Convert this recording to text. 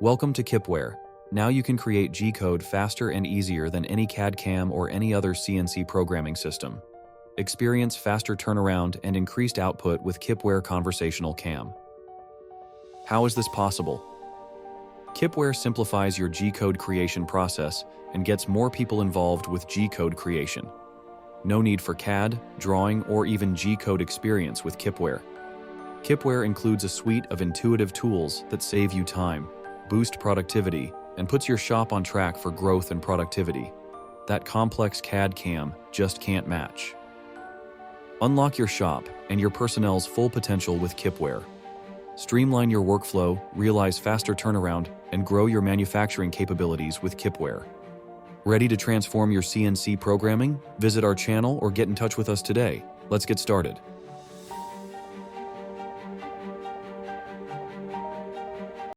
Welcome to Kipware. Now you can create G-code faster and easier than any CAD/CAM or any other CNC programming system. Experience faster turnaround and increased output with Kipware Conversational CAM. How is this possible? Kipware simplifies your G-code creation process and gets more people involved with G-code creation. No need for CAD, drawing, or even G-code experience with Kipware. Kipware includes a suite of intuitive tools that save you time, boost productivity, and puts your shop on track for growth and productivity. That complex CAD/CAM just can't match. Unlock your shop and your personnel's full potential with Kipware. Streamline your workflow, realize faster turnaround, and grow your manufacturing capabilities with Kipware. Ready to transform your CNC programming? Visit our channel or get in touch with us today. Let's get started.